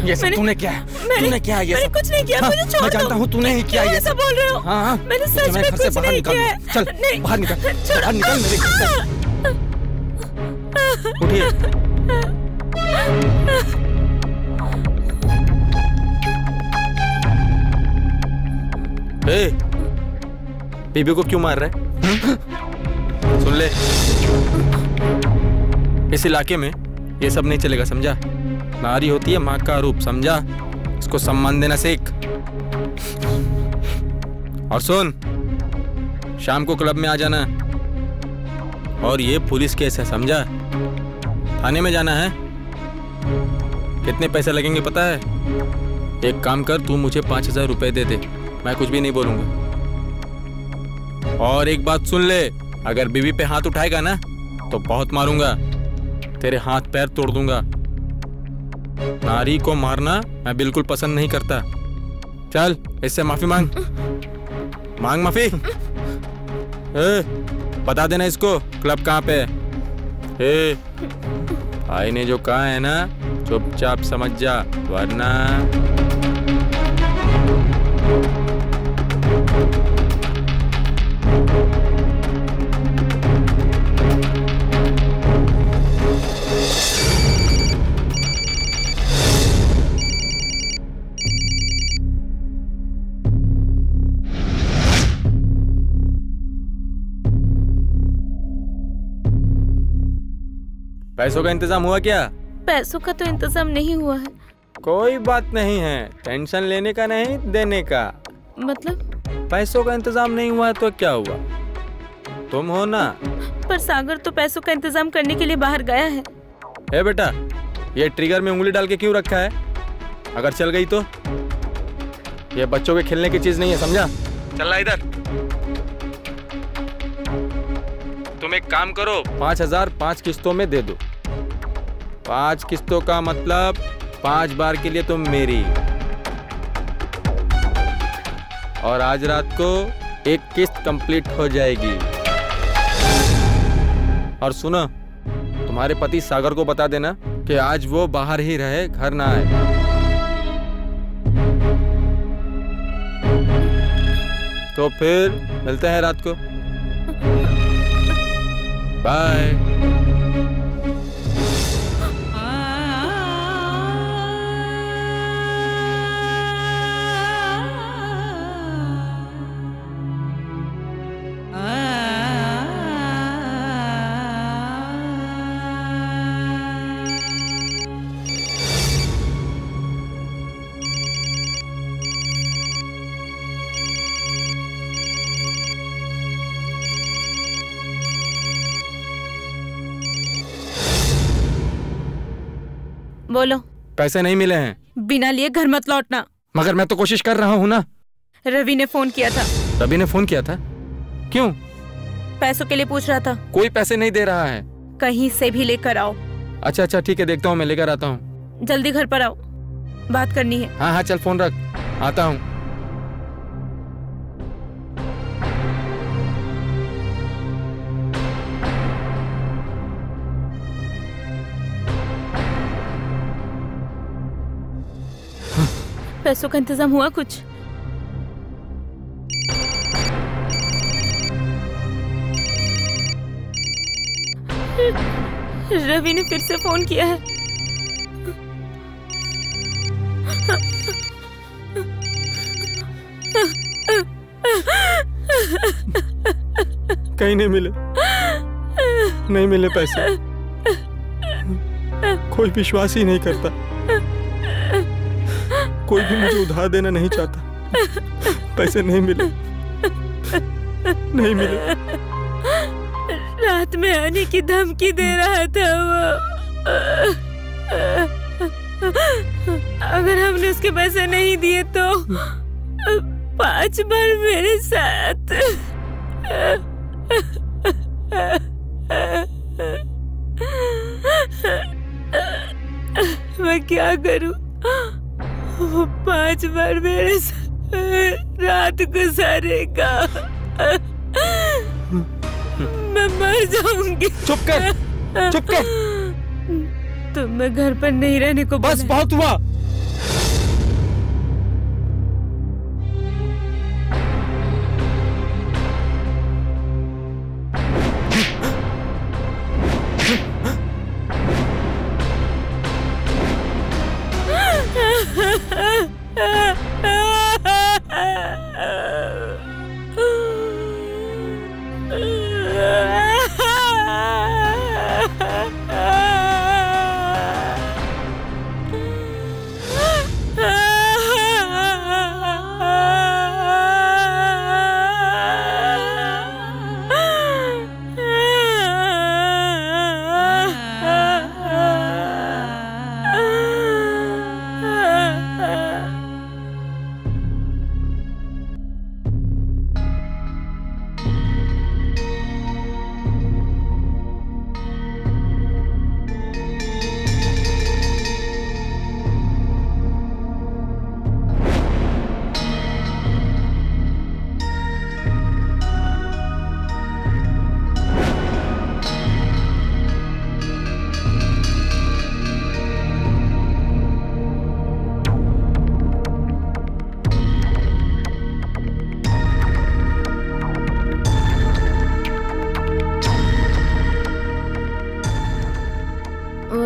ये सब तूने क्या है? तूने क्या है ये सब? कुछ नहीं किया, मुझे छोड़ दो। मैं जानता हूँ तूने ही किया ये सब। बोल रहे हो? हाँ, मैंने सच में कुछ नहीं किया। चल बाहर निकल, बाहर निकल मेरे घर से। उठिए। बीबी को क्यों मार रहा है? सुन ले, इस इलाके में ये सब नहीं चलेगा, समझा? नारी होती है माँ का रूप, समझा? इसको सम्मान देना सीख। और सुन, शाम को क्लब में आ जाना। और ये पुलिस केस है, समझा? थाने में जाना है। कितने पैसे लगेंगे पता है? एक काम कर, तू मुझे 5000 रुपए दे दे, मैं कुछ भी नहीं बोलूंगा। और एक बात सुन ले, अगर बीवी पे हाथ उठाएगा ना तो बहुत मारूंगा, तेरे हाथ पैर तोड़ दूंगा। नारी को मारना मैं बिल्कुल पसंद नहीं करता। चल इससे माफी मांग, मांग माफी। बता देना इसको क्लब कहाँ पे है। भाई ने जो कहा है ना, चुपचाप समझ जा, वरना पैसों का इंतजाम हुआ क्या? पैसों का तो इंतजाम नहीं हुआ है। कोई बात नहीं है, टेंशन लेने का नहीं, देने का। मतलब? पैसों का इंतजाम नहीं हुआ तो क्या हुआ? तुम हो ना। पर सागर तो पैसों का इंतजाम करने के लिए बाहर गया है। ए बेटा, ये ट्रिगर में उंगली डाल के क्यों रखा है? अगर चल गई तो? ये बच्चों के खेलने की चीज नहीं है, समझा? चल इधर। तुम एक काम करो, 5000 5 किस्तों में दे दो। 5 किस्तों का मतलब 5 बार के लिए तुम मेरी। और आज रात को एक किस्त कंप्लीट हो जाएगी। और सुनो, तुम्हारे पति सागर को बता देना कि आज वो बाहर ही रहे, घर ना आए। तो फिर मिलते हैं रात को। बाय। बोलो। पैसे नहीं मिले हैं। बिना लिए घर मत लौटना। मगर मैं तो कोशिश कर रहा हूँ ना। रवि ने फोन किया था। रवि ने फोन किया था? क्यों? पैसों के लिए पूछ रहा था। कोई पैसे नहीं दे रहा है। कहीं से भी लेकर आओ। अच्छा अच्छा ठीक है, देखता हूँ, मैं लेकर आता हूँ। जल्दी घर पर आओ, बात करनी है। हाँ हाँ चल फोन रख, आता हूँ। पैसों का इंतजाम हुआ कुछ? रवि ने फिर से फोन किया है। कहीं नहीं मिले, नहीं मिले पैसे। कोई विश्वास ही नहीं करता, कोई भी मुझे उधार देना नहीं चाहता। पैसे नहीं मिले, नहीं मिले। रात में आने की धमकी दे रहा था वो। अगर हमने उसके पैसे नहीं दिए तो 5 बार मेरे साथ। मैं क्या करूं? वो 5 बार मेरे साथ रात गुजारेगा। मैं मर जाऊंगी। चुप कर, चुप कर। तुम मैं घर पर नहीं रहने को बस बहुत हुआ।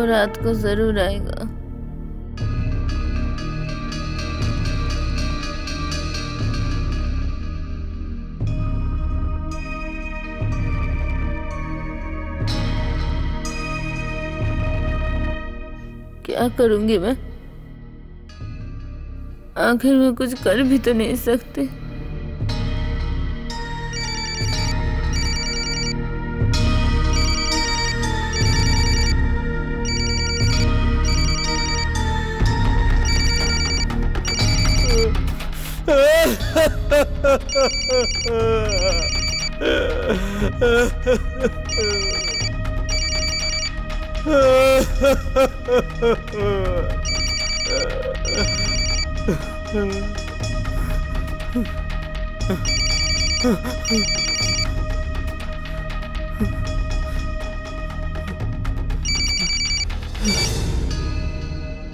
रात को जरूर आएगा। क्या करूंगी मैं? आखिर मैं कुछ कर भी तो नहीं सकती।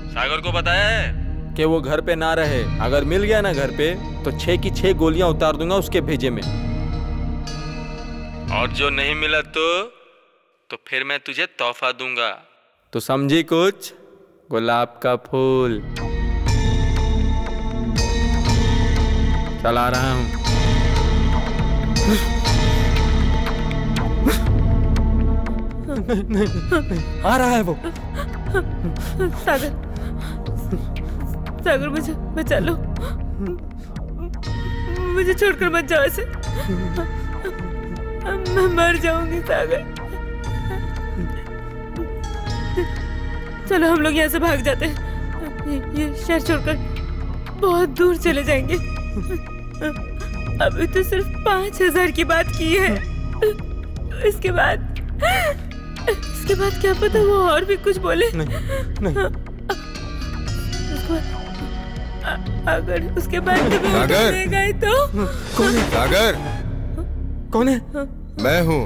सागर को बताया है कि वो घर पे ना रहे। अगर मिल गया ना घर पे तो 6 की 6 गोलियां उतार दूंगा उसके भेजे में। और जो नहीं मिला तो फिर मैं तुझे तोहफा दूंगा। तो समझी कुछ? गुलाब का फूल। चला रहा हूं। नहीं, आ रहा है वो। सागर मुझे बचा लो। मुझे छोड़कर मत जाओ ऐसे। मैं मर जाऊंगी सागर। चलो हम लोग यहाँ से भाग जाते हैं। ये शहर छोड़कर बहुत दूर चले जाएंगे। अभी तो सिर्फ 5000 की बात की है। इसके बाद क्या पता वो और भी कुछ बोले। नहीं। अगर उसके बाद सागर गए तो कौन है? सागर कौन है? मैं हूँ।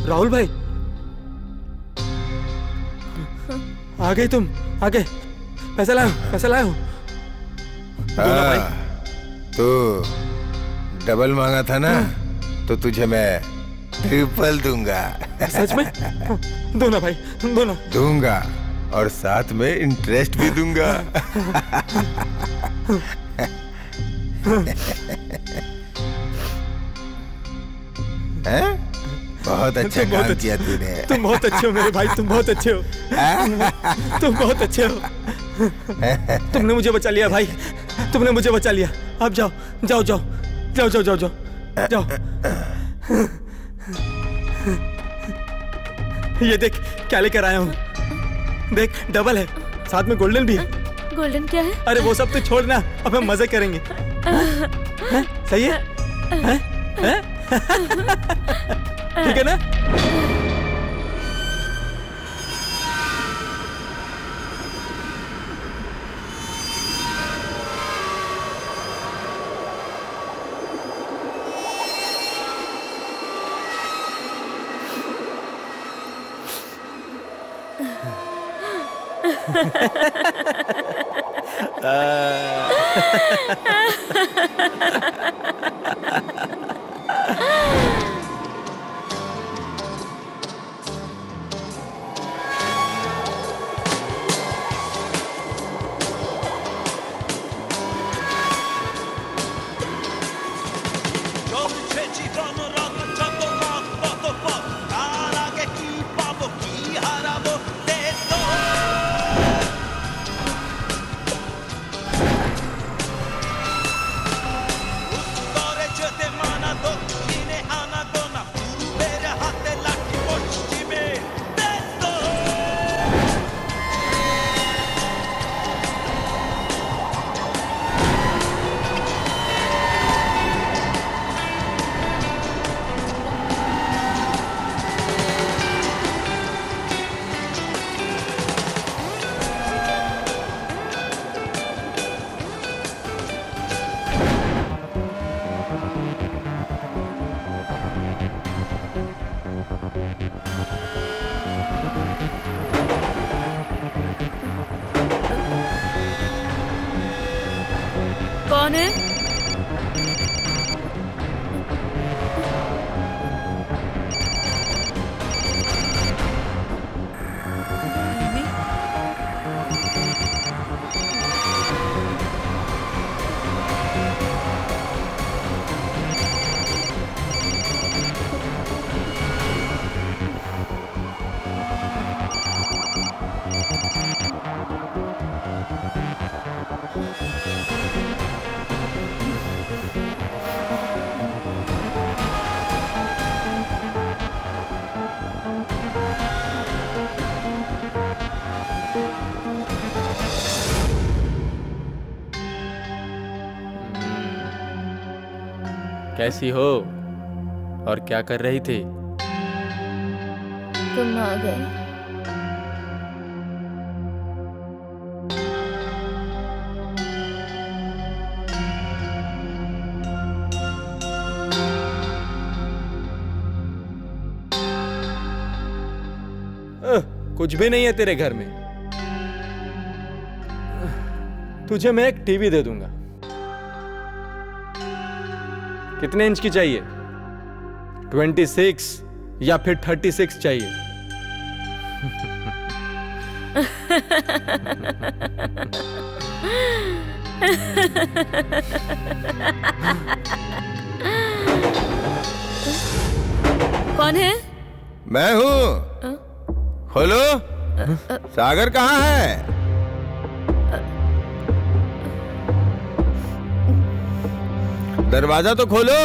राहुल भाई आ गए तुम? आ गए? पैसा लाओ। तो डबल मांगा था ना, तो तुझे मैं ट्रिपल दूंगा। सच में? दो ना भाई, दो ना। दूंगा और साथ में इंटरेस्ट भी दूंगा। हैं? बहुत अच्छा काम किया तूने। तुम बहुत अच्छे हो मेरे भाई, तुम बहुत अच्छे हो। तुम बहुत अच्छे हो। तुमने मुझे बचा लिया भाई, तुमने मुझे बचा लिया। अब जाओ। ये देख क्या लेकर आया हूँ। देख डबल है, साथ में गोल्डन भी है। गोल्डन क्या है? अरे वो सब तो छोड़ना, अब हम मजे करेंगे। सही है? ठीक है ना? कैसी हो और क्या कर रही थी? तुम आ गए। कुछ भी नहीं है तेरे घर में। तुझे मैं एक टीवी दे दूंगा। कितने इंच की चाहिए? 26 या फिर 36 चाहिए? कौन है? मैं हूँ। खोलो। सागर कहाँ है? दरवाजा तो खोलो।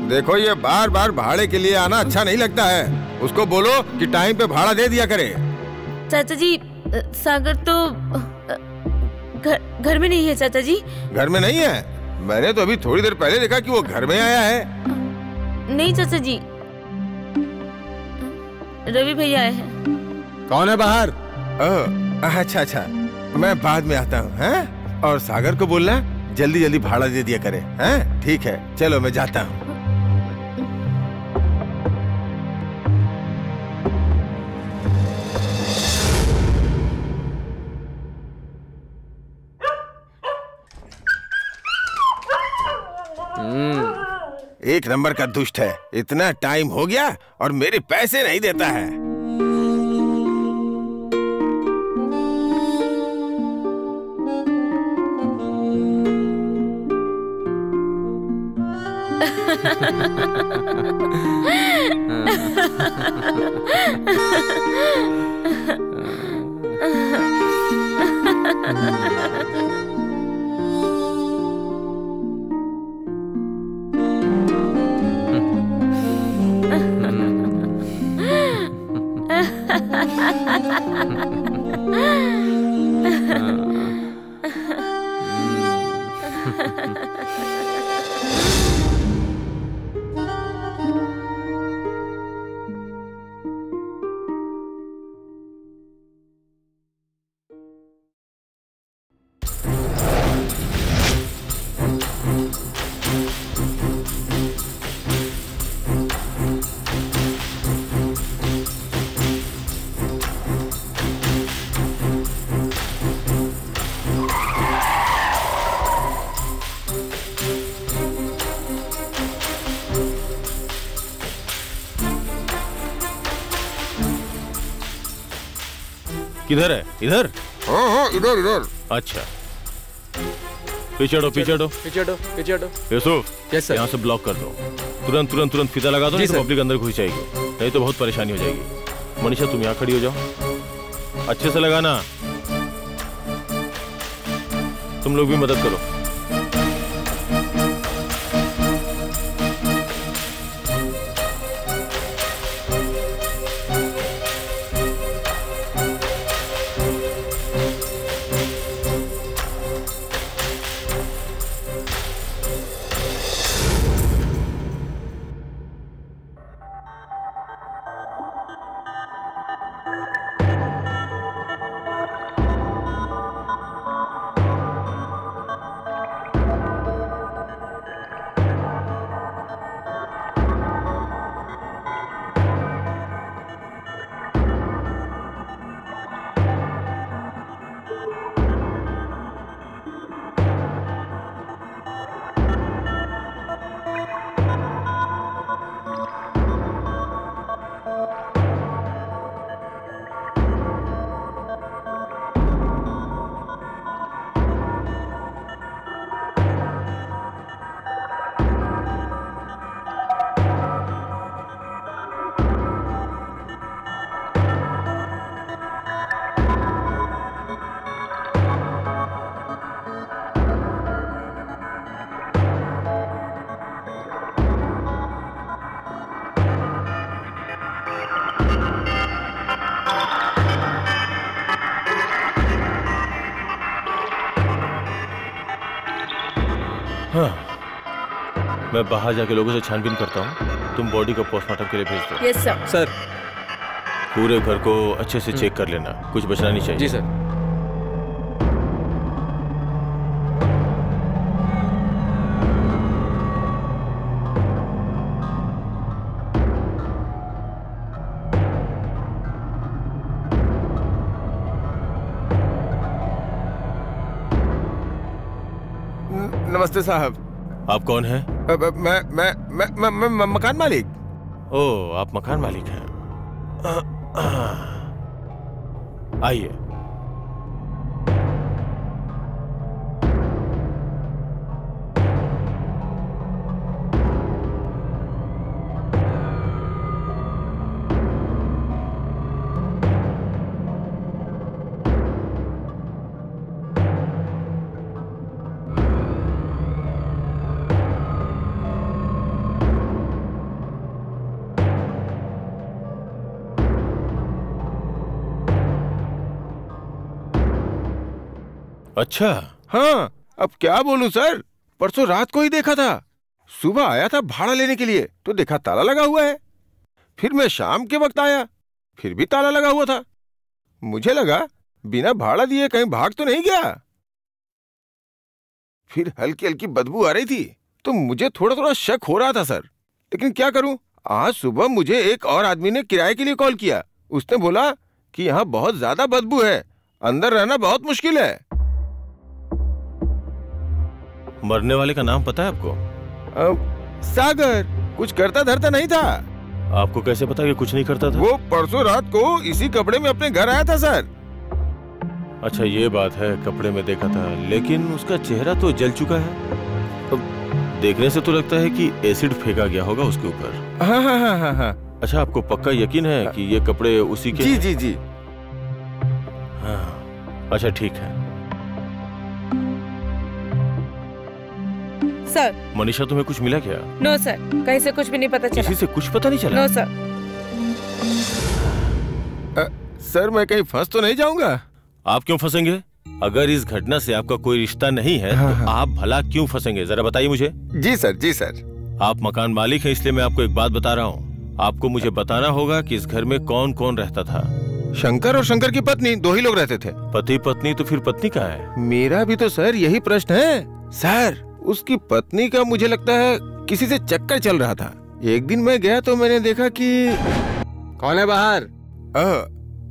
देखो, ये बार बार भाड़े के लिए आना अच्छा नहीं लगता है। उसको बोलो कि टाइम पे भाड़ा दे दिया करे। चाचा जी, सागर तो घर में नहीं है चाचा जी। घर में नहीं है? मैंने तो अभी थोड़ी देर पहले देखा कि वो घर में आया है। नहीं चाचा जी, रवि भैया आए हैं। कौन है बाहर? अच्छा अच्छा, मैं बाद में आता हूँ। हैं? और सागर को बोलना जल्दी जल्दी भाड़ा दे दिया करे। हैं? ठीक है, चलो मैं जाता हूँ। एक नंबर का दुष्ट है। इतना टाइम हो गया और मेरे पैसे नहीं देता है। किधर है? इधर? हाँ, इधर इधर। अच्छा, पीछे हटो, पीछे हटो, पीछे हटो, पीछे हटो। Yusuf, yes sir. यहाँ से ब्लॉक कर दो। तुरंत तुरंत तुरंत फीता लगा दो, नहीं तो पब्लिक अंदर घुस जाएगी। नहीं तो बहुत परेशानी हो जाएगी। मनीषा, तुम यहाँ खड़ी हो जाओ। अच्छे से लगाना। तुम लोग भी मदद करो। मैं बाहर जाके लोगों से छानबीन करता हूँ, तुम बॉडी को पोस्टमार्टम के लिए भेज दो। Yes sir. सर। पूरे घर को अच्छे से चेक कर लेना, कुछ बचना नहीं चाहिए। जी सर। नमस्ते साहब। आप कौन हैं? मैं मकान मालिक। ओह, आप मकान मालिक हैं। आइए। अच्छा। हाँ, अब क्या बोलूं सर, परसों रात को ही देखा था। सुबह आया था भाड़ा लेने के लिए तो देखा ताला लगा हुआ है। फिर मैं शाम के वक्त आया, फिर भी ताला लगा हुआ था। मुझे लगा बिना भाड़ा दिए कहीं भाग तो नहीं गया। फिर हल्की हल्की बदबू आ रही थी तो मुझे थोड़ा थोड़ा शक हो रहा था सर, लेकिन क्या करूं। आज सुबह मुझे एक और आदमी ने किराए के लिए कॉल किया। उसने बोला कि यहाँ बहुत ज्यादा बदबू है, अंदर रहना बहुत मुश्किल है। मरने वाले का नाम पता है आपको? सागर। कुछ करता धरता नहीं था। आपको कैसे पता कि कुछ नहीं करता था? वो परसों रात को इसी कपड़े में अपने घर आया था सर। अच्छा, ये बात है, कपड़े में देखा था, लेकिन उसका चेहरा तो जल चुका है। तो देखने से तो लगता है कि एसिड फेंका गया होगा उसके ऊपर। हाँ हाँ हाँ हाँ हाँ। अच्छा, आपको पक्का यकीन है कि ये कपड़े उसी के? जी जी जी। हाँ, अच्छा ठीक है। सर। मनीषा, तुम्हें कुछ मिला क्या? नो सर, कहीं से कुछ भी नहीं पता चला। किसी से कुछ पता नहीं चला? No sir. सर, मैं कहीं फंस तो नहीं जाऊंगा? आप क्यों फंसेंगे? अगर इस घटना से आपका कोई रिश्ता नहीं है तो आप भला क्यों फंसेंगे, जरा बताइए मुझे। जी सर, जी सर। आप मकान मालिक हैं, इसलिए मैं आपको एक बात बता रहा हूँ। आपको मुझे बताना होगा कि इस घर में कौन कौन रहता था। शंकर और शंकर की पत्नी, दो ही लोग रहते थे। पति पत्नी? तो फिर पत्नी कहाँ है? मेरा भी तो सर यही प्रश्न है। सर, उसकी पत्नी का मुझे लगता है किसी से चक्कर चल रहा था। एक दिन मैं गया तो मैंने देखा कि कौन है बाहर?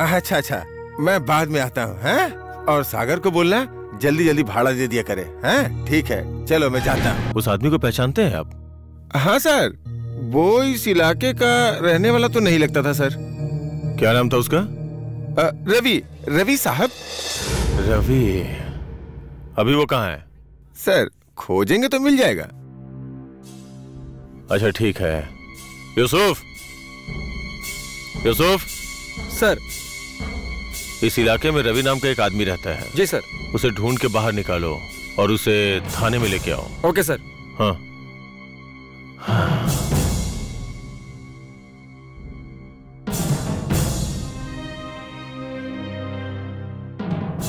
अच्छा अच्छा, मैं बाद में आता हूँ। हैं? और सागर को बोलना जल्दी जल्दी भाड़ा दे दिया करे। हैं? ठीक है, चलो मैं जाता हूँ। उस आदमी को पहचानते हैं आप? हाँ सर, वो इस इलाके का रहने वाला तो नहीं लगता था सर। क्या नाम था उसका? रवि। रवि साहब। रवि? अभी वो कहाँ है? सर, खोजेंगे तो मिल जाएगा। अच्छा ठीक है। यूसुफ, यूसुफ। सर। इस इलाके में रवि नाम का एक आदमी रहता है। जी सर। उसे ढूंढ के बाहर निकालो और उसे थाने में लेके आओ। Okay sir. हाँ।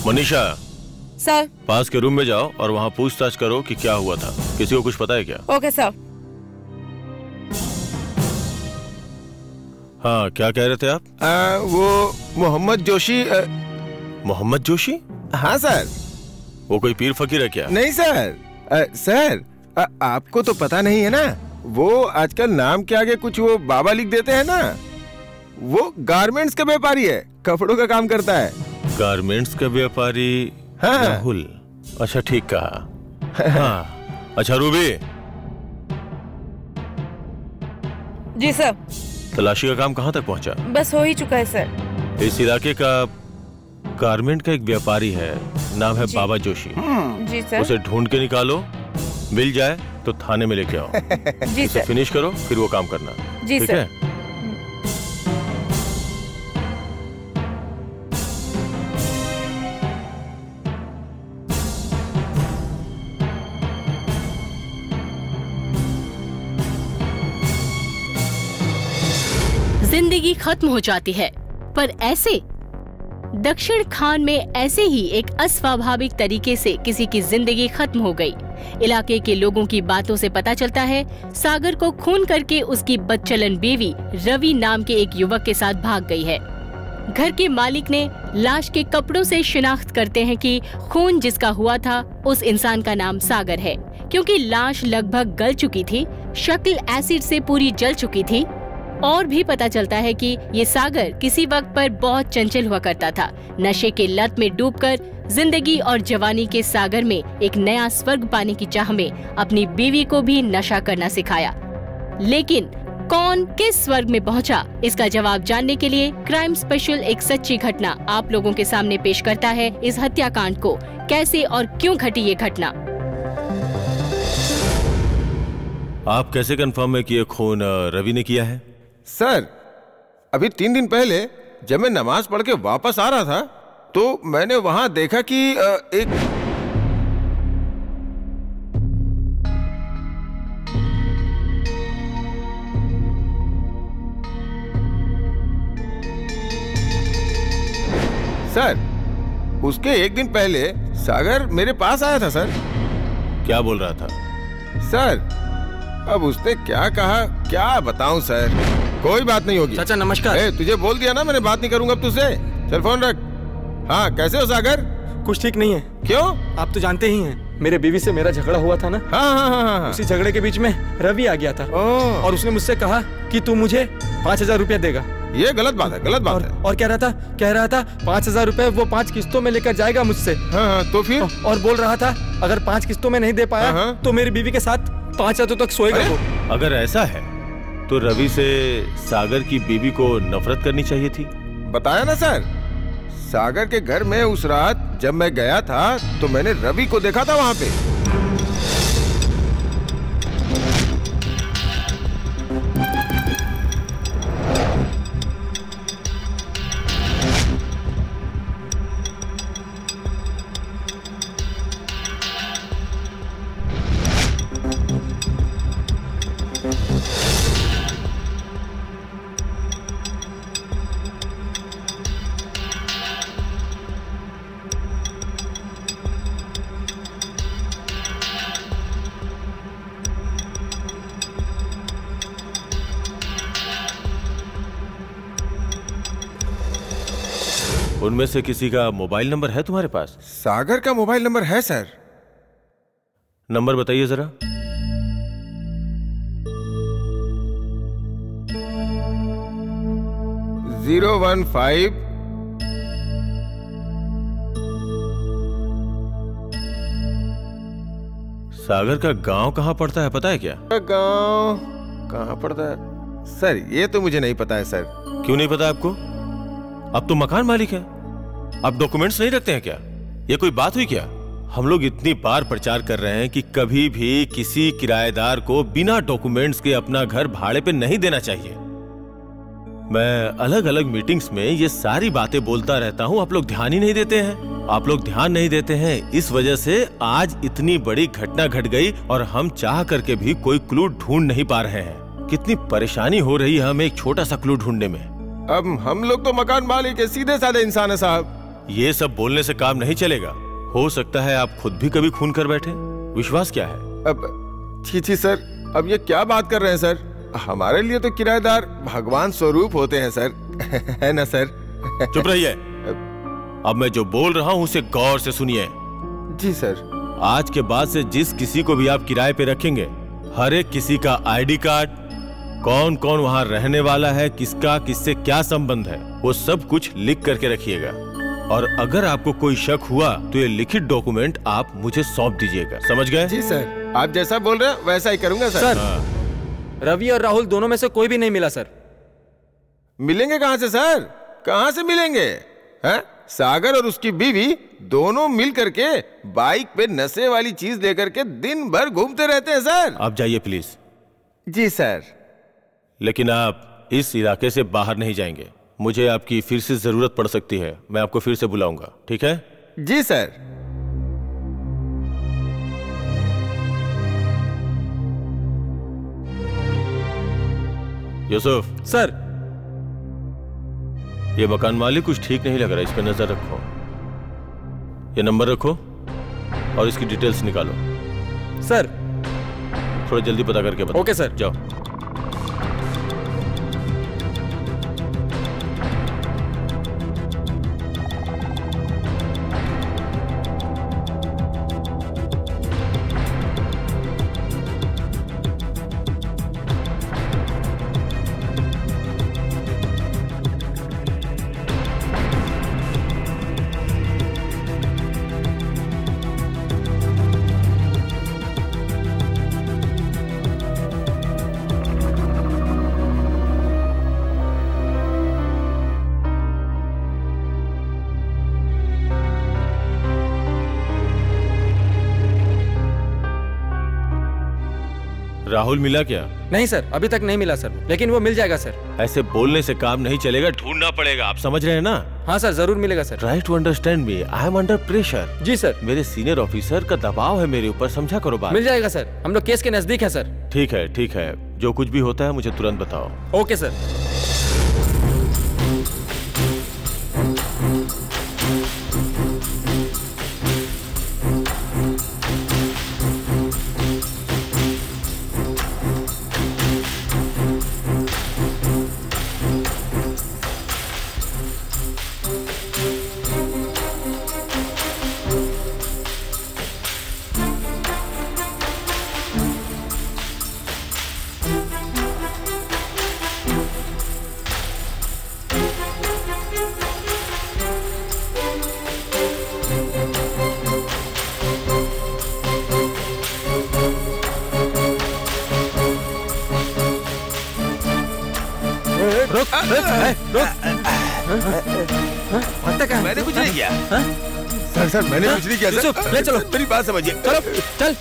मनीषा, सर। पास के रूम में जाओ और वहाँ पूछताछ करो कि क्या हुआ था। किसी को कुछ पता है क्या? Okay sir. हाँ, क्या कह रहे थे आप? वो मोहम्मद जोशी। मोहम्मद जोशी? हाँ सर। वो कोई पीर फकीर है क्या? नहीं सर। सर, आपको तो पता नहीं है ना, वो आजकल नाम के आगे कुछ वो बाबा लिख देते हैं ना। वो गारमेंट्स का व्यापारी है, कपड़ों का काम करता है। गारमेंट्स का व्यापारी? हाँ। राहुल। अच्छा ठीक कहा। हाँ। अच्छा रूबी, जी सर। तलाशी का काम कहाँ तक पहुँचा? बस हो ही चुका है सर। इस इलाके का गारमेंट का एक व्यापारी है, नाम है बाबा जोशी। जी सर। उसे ढूंढ के निकालो, मिल जाए तो थाने में लेके आओ। जी उसे सर। फिनिश करो, फिर वो काम करना। जी ठीक सर। है? जिंदगी खत्म हो जाती है, पर ऐसे दक्षिण खान में ऐसे ही एक अस्वाभाविक तरीके से किसी की जिंदगी खत्म हो गई। इलाके के लोगों की बातों से पता चलता है सागर को खून करके उसकी बदचलन बीवी रवि नाम के एक युवक के साथ भाग गई है। घर के मालिक ने लाश के कपड़ों से शिनाख्त करते हैं कि खून जिसका हुआ था उस इंसान का नाम सागर है। क्योंकि लाश लगभग गल चुकी थी, शक्ल एसिड से पूरी जल चुकी थी। और भी पता चलता है कि ये सागर किसी वक्त पर बहुत चंचल हुआ करता था। नशे के लत में डूबकर जिंदगी और जवानी के सागर में एक नया स्वर्ग पाने की चाह में अपनी बीवी को भी नशा करना सिखाया। लेकिन कौन किस स्वर्ग में पहुंचा, इसका जवाब जानने के लिए क्राइम स्पेशल एक सच्ची घटना आप लोगों के सामने पेश करता है इस हत्याकांड को। कैसे और क्यों घटी ये घटना। आप कैसे कंफर्म है कि ये खून रवि ने किया है? सर, अभी 3 दिन पहले जब मैं नमाज पढ़ के वापस आ रहा था तो मैंने वहां देखा कि एक सर, उसके 1 दिन पहले सागर मेरे पास आया था सर। क्या बोल रहा था? सर, अब उसने क्या कहा क्या बताऊं सर। कोई बात नहीं होगी। चाचा नमस्कार। तुझे बोल दिया ना मैंने बात नहीं करूंगा अब तुझसे। चल फोन रख। हाँ, कैसे हो सागर? कुछ ठीक नहीं है। क्यों? आप तो जानते ही हैं, मेरे बीवी से मेरा झगड़ा हुआ था ना। हाँ। उसी झगड़े के बीच में रवि आ गया था और उसने मुझसे कहा कि तू मुझे 5,000 रुपया देगा। ये गलत बात है, गलत बात है। और कह रहा था 5,000 रुपए वो 5 किस्तों में लेकर जाएगा मुझसे। हाँ, तो फिर? और बोल रहा था अगर 5 किस्तों में नहीं दे पाया तो मेरी बीवी के साथ 5 रातों तक सोएगा वो। अगर ऐसा है तो रवि से सागर की बीवी को नफरत करनी चाहिए थी। बताया ना सर, सागर के घर में उस रात जब मैं गया था तो मैंने रवि को देखा था वहां पे। उनमें से किसी का मोबाइल नंबर है तुम्हारे पास? सागर का मोबाइल नंबर है सर। नंबर बताइए जरा। जीरो 15 सागर का गांव कहाँ पड़ता है पता है क्या? गांव कहाँ पड़ता है सर? ये तो मुझे नहीं पता है सर। क्यों नहीं पता आपको? अब तो मकान मालिक है, आप डॉक्यूमेंट्स नहीं रखते हैं क्या? ये कोई बात हुई क्या? हम लोग इतनी बार प्रचार कर रहे हैं कि कभी भी किसी किराएदार को बिना डॉक्यूमेंट्स के अपना घर भाड़े पे नहीं देना चाहिए। मैं अलग अलग मीटिंग्स में ये सारी बातें बोलता रहता हूँ, आप लोग ध्यान ही नहीं देते हैं। आप लोग ध्यान नहीं देते हैं, इस वजह से आज इतनी बड़ी घटना घट गई और हम चाह करके भी कोई क्लू ढूंढ नहीं पा रहे हैं। कितनी परेशानी हो रही है हमें एक छोटा सा क्लू ढूंढने में। अब हम लोग तो मकान मालिक है, सीधे साधे इंसान है साहब। ये सब बोलने से काम नहीं चलेगा। हो सकता है आप खुद भी कभी खून कर बैठे। विश्वास क्या है? अब छी सर, अब ये क्या बात कर रहे हैं सर? हमारे लिए तो किराएदार भगवान स्वरूप होते हैं सर। है ना सर? चुप रहिए। अब मैं जो बोल रहा हूँ उसे गौर से सुनिए। जी सर। आज के बाद से जिस किसी को भी आप किराए पे रखेंगे, हर एक किसी का आईडी कार्ड, कौन कौन वहाँ रहने वाला है, किसका किससे क्या संबंध है, वो सब कुछ लिख करके रखिएगा। और अगर आपको कोई शक हुआ तो ये लिखित डॉक्यूमेंट आप मुझे सौंप दीजिएगा। समझ गए? जी सर, आप जैसा बोल रहे हैं वैसा ही करूंगा सर। रवि और राहुल दोनों में से कोई भी नहीं मिला सर। मिलेंगे कहाँ से सर? कहाँ से मिलेंगे? हैं? सागर और उसकी बीवी दोनों मिल करके बाइक पे नशे वाली चीज लेकर के दिन भर घूमते रहते हैं सर। आप जाइए प्लीज। Ji sir. लेकिन आप इस इलाके से बाहर नहीं जाएंगे। मुझे आपकी फिर से जरूरत पड़ सकती है, मैं आपको फिर से बुलाऊंगा, ठीक है? जी सर। यूसुफ। सर। ये मकान मालिक कुछ ठीक नहीं लग रहा, इस पे नजर रखो। ये नंबर रखो और इसकी डिटेल्स निकालो। सर। थोड़ा जल्दी पता करके बताओ। Okay sir. जाओ। राहुल मिला क्या? नहीं सर, अभी तक नहीं मिला सर, लेकिन वो मिल जाएगा सर। ऐसे बोलने से काम नहीं चलेगा, ढूंढना पड़ेगा। आप समझ रहे हैं ना? हाँ सर, जरूर मिलेगा sir. Try to understand me, I am under pressure. जी सर। मेरे सीनियर ऑफिसर का दबाव है मेरे ऊपर, समझा करो बात। मिल जाएगा सर, हम लोग केस के नजदीक है सर। ठीक है ठीक है, जो कुछ भी होता है मुझे तुरंत बताओ। Okay sir. मैंने कुछ नहीं किया सर। सर मैंने कुछ नहीं किया सर। ले चलो, मेरी बात समझिए। चलो चल।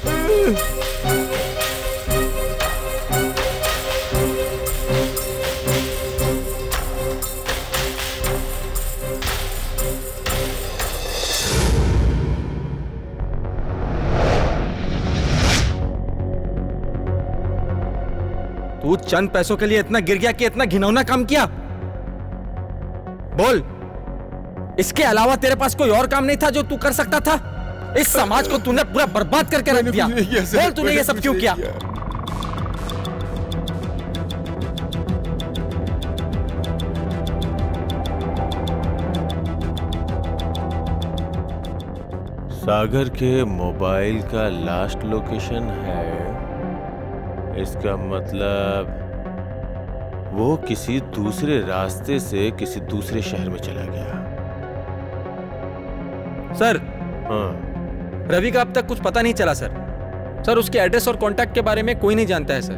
तू चंद पैसों के लिए इतना गिर गया कि इतना घिनौना काम किया? बोल, इसके अलावा तेरे पास कोई और काम नहीं था जो तू कर सकता था? इस समाज को तूने पूरा बर्बाद करके रख दिया। बोल, तूने ये सब क्यों किया? सागर के मोबाइल का लास्ट लोकेशन है, इसका मतलब वो किसी दूसरे रास्ते से किसी दूसरे शहर में चला गया। सर, हाँ, रवि का अब तक कुछ पता नहीं चला सर। सर, उसके एड्रेस और कांटेक्ट के बारे में कोई नहीं जानता है सर।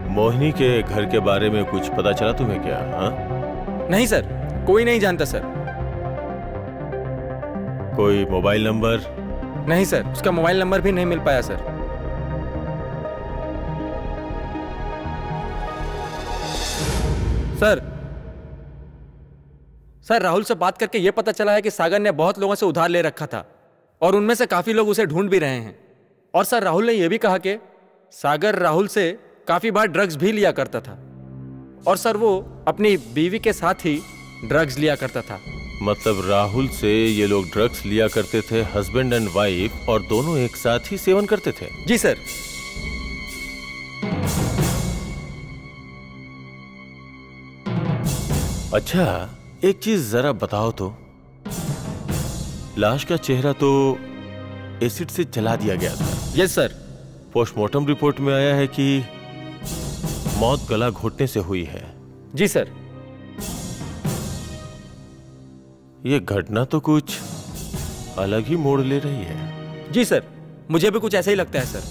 मोहिनी के घर के बारे में कुछ पता चला तुम्हें क्या? हाँ? नहीं सर, कोई नहीं जानता सर। कोई मोबाइल नंबर? नहीं सर, उसका मोबाइल नंबर भी नहीं मिल पाया सर। सर, राहुल से बात करके यह पता चला है कि सागर ने बहुत लोगों से उधार ले रखा था और उनमें से काफी लोग उसे ढूंढ भी रहे हैं। और सर, राहुल ने यह भी कहा कि सागर राहुल से काफी बार ड्रग्स भी लिया करता था और सर वो अपनी बीवी के साथ ही ड्रग्स लिया करता था। मतलब राहुल से ये लोग ड्रग्स लिया करते थे, हस्बैंड एंड वाइफ, और दोनों एक साथ ही सेवन करते थे? जी सर। अच्छा, एक चीज जरा बताओ तो, लाश का चेहरा तो एसिड से जला दिया गया था। Yes sir. पोस्टमार्टम रिपोर्ट में आया है कि मौत गला घोटने से हुई है। जी सर। यह घटना तो कुछ अलग ही मोड़ ले रही है। जी सर, मुझे भी कुछ ऐसा ही लगता है सर।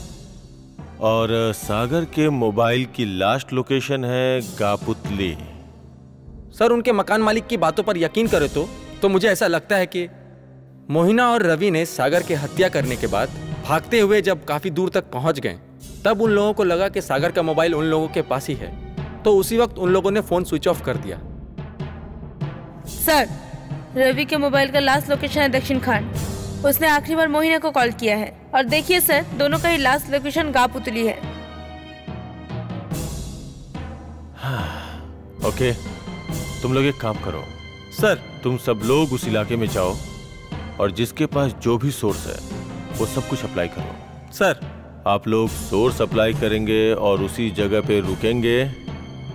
और सागर के मोबाइल की लास्ट लोकेशन है गापुतली। सर, उनके मकान मालिक की बातों पर यकीन करो तो मुझे ऐसा लगता है कि मोहिना और रवि ने सागर की हत्या करने के बाद भागते हुए जब काफी दूर तक पहुंच गए, तब उन लोगों को लगा कि सागर का मोबाइल उन लोगों के पास ही है, तो उसी वक्त उन लोगों ने फोन स्विच ऑफ कर दिया। सर, रवि के मोबाइल का लास्ट लोकेशन है दक्षिण खंड। उसने आखिरी बार मोहिना को कॉल किया है और देखिए सर, दोनों का ही लास्ट लोकेशन गापुतली है। ओके, तुम लोग एक काम करो सर। तुम सब लोग उस इलाके में जाओ और जिसके पास जो भी सोर्स है वो सब कुछ अप्लाई करो। सर, आप लोग सोर्स अप्लाई करेंगे और उसी जगह पे रुकेंगे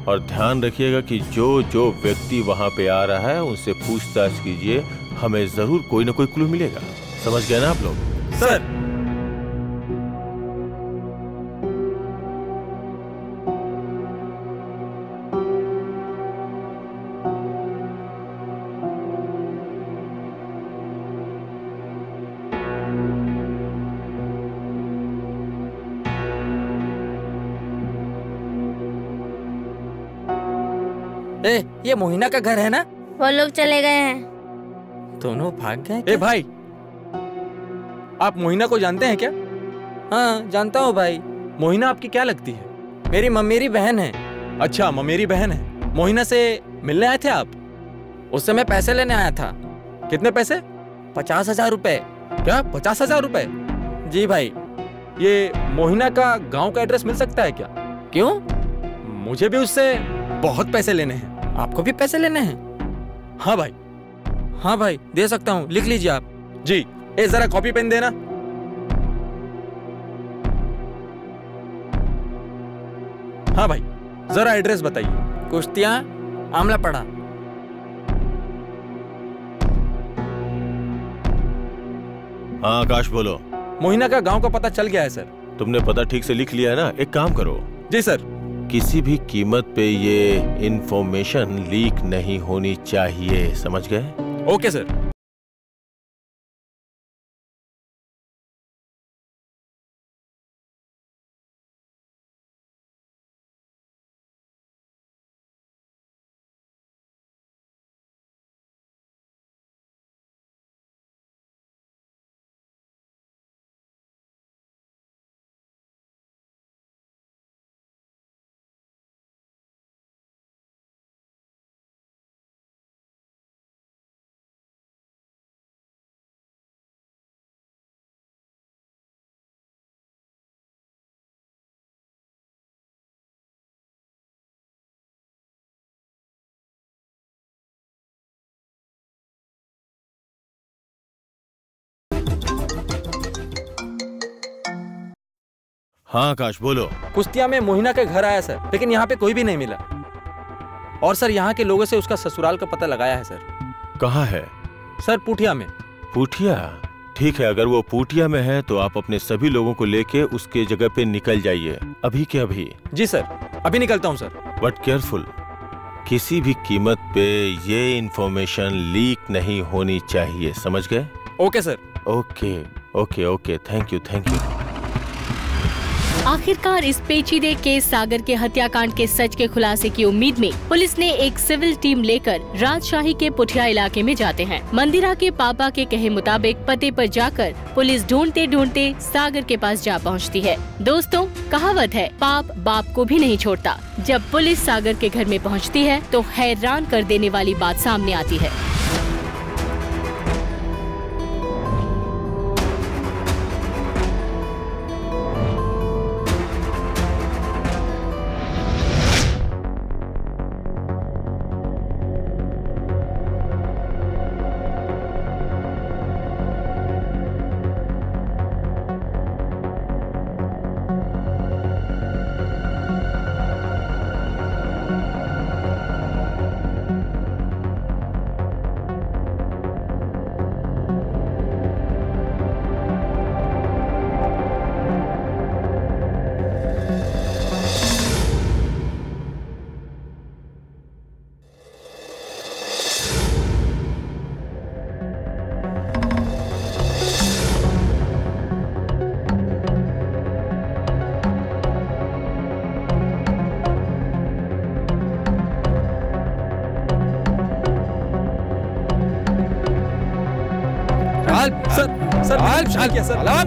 और ध्यान रखिएगा कि जो जो व्यक्ति वहां पे आ रहा है उनसे पूछताछ कीजिए, हमें जरूर कोई ना कोई क्लू मिलेगा। समझ गए ना आप लोग? सर। ये मोहिना का घर है ना? वो लोग चले गए हैं। दोनों भाग गए? ए भाई, आप मोहिना को जानते हैं क्या? हाँ जानता हूँ भाई। मोहिना आपकी क्या लगती है? मेरी ममेरी बहन है। अच्छा, ममेरी बहन है। मोहिना से मिलने आए थे आप? उस समय पैसे लेने आया था। कितने पैसे? 50,000 रुपए। क्या 50,000 रुपए? जी भाई। ये मोहिना का गांव का एड्रेस मिल सकता है क्या? क्यों? मुझे भी उससे बहुत पैसे लेने हैं। आपको भी पैसे लेने हैं? हाँ भाई। हाँ भाई, दे सकता हूँ, लिख लीजिए आप। जी। ए जरा कॉपी पेन देना। हाँ भाई, जरा एड्रेस बताइए। कुश्तियाँ, आमला पड़ा। हाँ आकाश बोलो। मोहिना का गांव का पता चल गया है सर। तुमने पता ठीक से लिख लिया है ना? एक काम करो। जी सर। किसी भी कीमत पे ये इंफॉर्मेशन लीक नहीं होनी चाहिए, समझ गए? Okay sir. हाँ आकाश बोलो। कुश्तिया में मोहिना के घर आया सर, लेकिन यहाँ पे कोई भी नहीं मिला। और सर यहाँ के लोगों से उसका ससुराल का पता लगाया है सर। कहाँ है? सर पूठिया में। पूठिया? ठीक है, अगर वो पूठिया में है तो आप अपने सभी लोगों को लेके उसके जगह पे निकल जाइए, अभी के अभी। जी सर, अभी निकलता हूँ सर। बट केयरफुल, किसी भी कीमत पे ये इंफॉर्मेशन लीक नहीं होनी चाहिए, समझ गए? Okay sir. Okay okay okay, thank you thank you. आखिरकार इस पेचीदे केस सागर के हत्याकांड के सच के खुलासे की उम्मीद में पुलिस ने एक सिविल टीम लेकर राजशाही के पुठिया इलाके में जाते हैं। मंदिरा के पापा के कहे मुताबिक पते पर जाकर पुलिस ढूंढते ढूंढते सागर के पास जा पहुंचती है। दोस्तों, कहावत है, पाप बाप को भी नहीं छोड़ता। जब पुलिस सागर के घर में पहुंचती है तो हैरान कर देने वाली बात सामने आती है।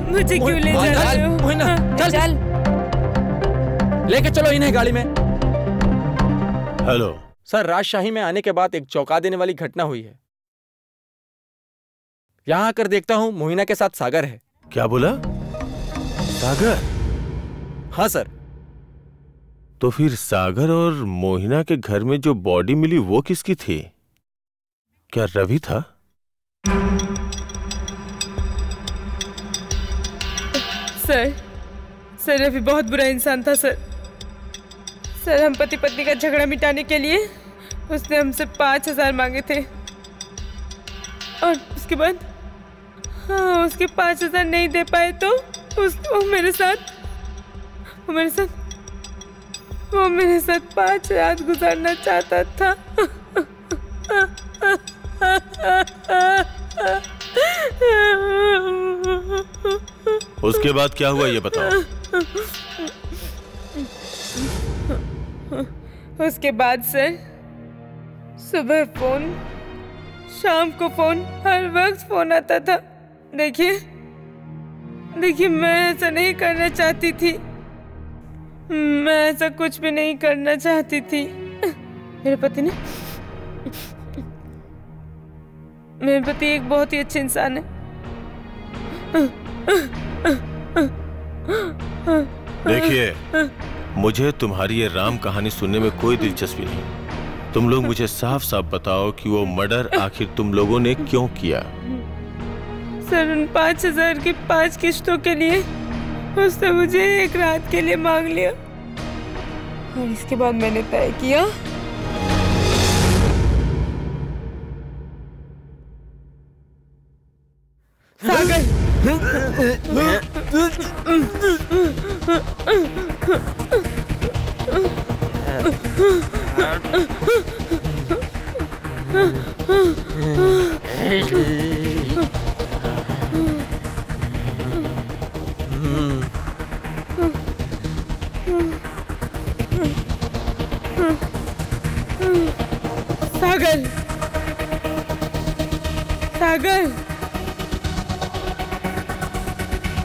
मुझे क्यों ले जा रहे हो? चल लेके चलो इन्हें गाड़ी में। हेलो सर, राजशाही में आने के बाद एक चौंका देने वाली घटना हुई है। यहाँ आकर देखता हूँ मोहिना के साथ सागर है। क्या बोला? सागर? हाँ सर। तो फिर सागर और मोहिना के घर में जो बॉडी मिली वो किसकी थी? क्या रवि था? सर रवि बहुत बुरा इंसान था सर। सर हम पति पत्नी का झगड़ा मिटाने के लिए उसने हमसे 5,000 मांगे थे और उसके बाद उसके 5,000 नहीं दे पाए तो वो मेरे साथ 5 रात गुजारना चाहता था। उसके बाद क्या हुआ ये बताओ। उसके बाद सर सुबह फोन, शाम को फोन, हर वक्त फोन आता था। देखिए मैं ऐसा नहीं करना चाहती थी, मैं ऐसा कुछ भी नहीं करना चाहती थी। मेरे पति एक बहुत ही अच्छे इंसान है। देखिए, मुझे तुम्हारी ये राम कहानी सुनने में कोई दिलचस्पी नहीं। तुम लोग मुझे साफ साफ बताओ कि वो मर्डर आखिर तुम लोगों ने क्यों किया। सर उन 5,000 की 5 किश्तों के लिए उसने मुझे एक रात के लिए मांग लिया और इसके बाद मैंने तय किया सागर सागर सागर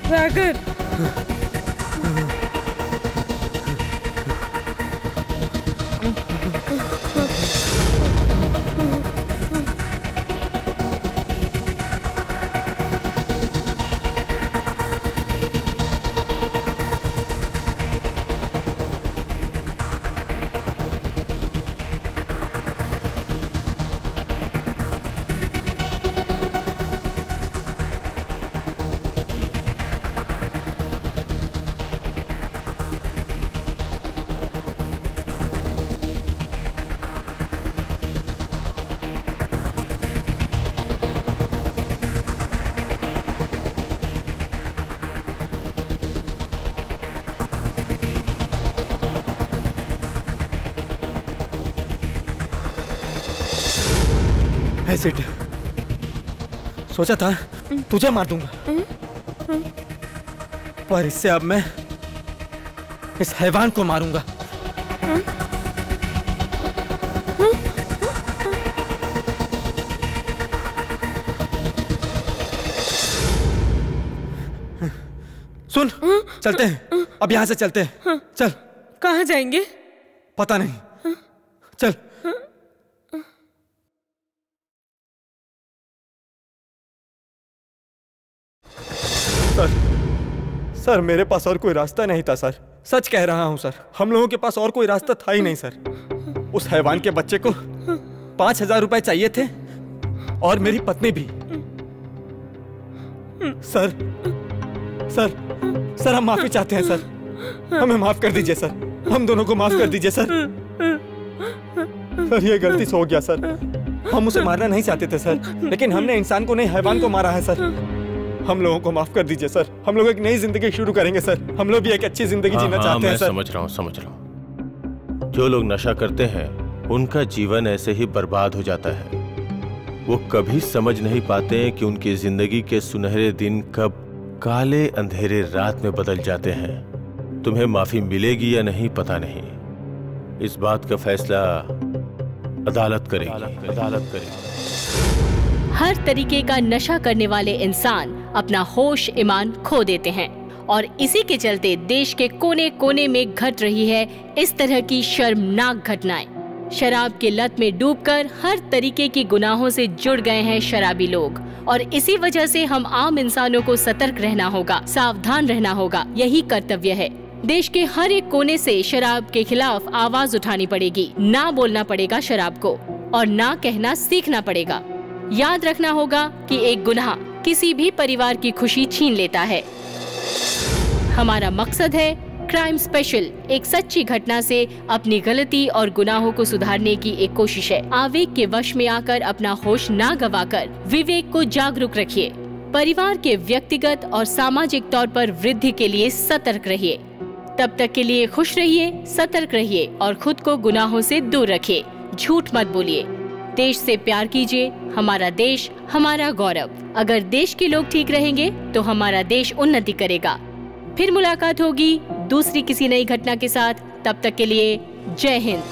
सागर एसिड सोचा था तुझे मार दूंगा, पर इससे अब मैं इस हैवान को मारूंगा। सुन, चलते हैं, अब यहां से चलते हैं। चल। कहाँ जाएंगे? पता नहीं, चल। सर मेरे पास और कोई रास्ता नहीं था सर, सच कह रहा हूं सर। हम लोगों के पास और कोई रास्ता था ही नहीं सर। उस हैवान के बच्चे को 5,000 रुपए चाहिए थे और मेरी पत्नी भी। सर सर सर हम माफी चाहते हैं सर, हमें माफ कर दीजिए सर, हम दोनों को माफ कर दीजिए सर। सर ये गलती से हो गया सर, हम उसे मारना नहीं चाहते थे सर, लेकिन हमने इंसान को नहीं हैवान को मारा है सर। हम लोगों को माफ कर दीजिए सर, हम लोग एक नई जिंदगी शुरू करेंगे सर, हम लोग भी एक अच्छी जिंदगी जीना चाहते हैं सर। समझ रहा हूँ। जो लोग नशा करते हैं उनका जीवन ऐसे ही बर्बाद हो जाता है। वो कभी समझ नहीं पाते कि उनकी जिंदगी के सुनहरे दिन कब काले अंधेरे रात में बदल जाते हैं। तुम्हें माफी मिलेगी या नहीं पता नहीं, इस बात का फैसला अदालत करेगी। हर तरीके का नशा करने वाले इंसान अपना होश ईमान खो देते हैं और इसी के चलते देश के कोने कोने में घट रही है इस तरह की शर्मनाक घटनाएं। शराब की लत में डूबकर हर तरीके की गुनाहों से जुड़ गए हैं शराबी लोग और इसी वजह से हम आम इंसानों को सतर्क रहना होगा, सावधान रहना होगा। यही कर्तव्य है। देश के हर एक कोने से शराब के खिलाफ आवाज उठानी पड़ेगी। ना बोलना पड़ेगा शराब को और ना कहना सीखना पड़ेगा। याद रखना होगा कि एक गुनाह किसी भी परिवार की खुशी छीन लेता है। हमारा मकसद है क्राइम स्पेशल, एक सच्ची घटना से अपनी गलती और गुनाहों को सुधारने की एक कोशिश है। आवेग के वश में आकर अपना होश ना गवाकर विवेक को जागरूक रखिए। परिवार के व्यक्तिगत और सामाजिक तौर पर वृद्धि के लिए सतर्क रहिए। तब तक के लिए खुश रहिए, सतर्क रहिए और खुद को गुनाहों से दूर रखिए। झूठ मत बोलिए। देश से प्यार कीजिए। हमारा देश हमारा गौरव। अगर देश के लोग ठीक रहेंगे तो हमारा देश उन्नति करेगा। फिर मुलाकात होगी दूसरी किसी नई घटना के साथ। तब तक के लिए जय हिंद।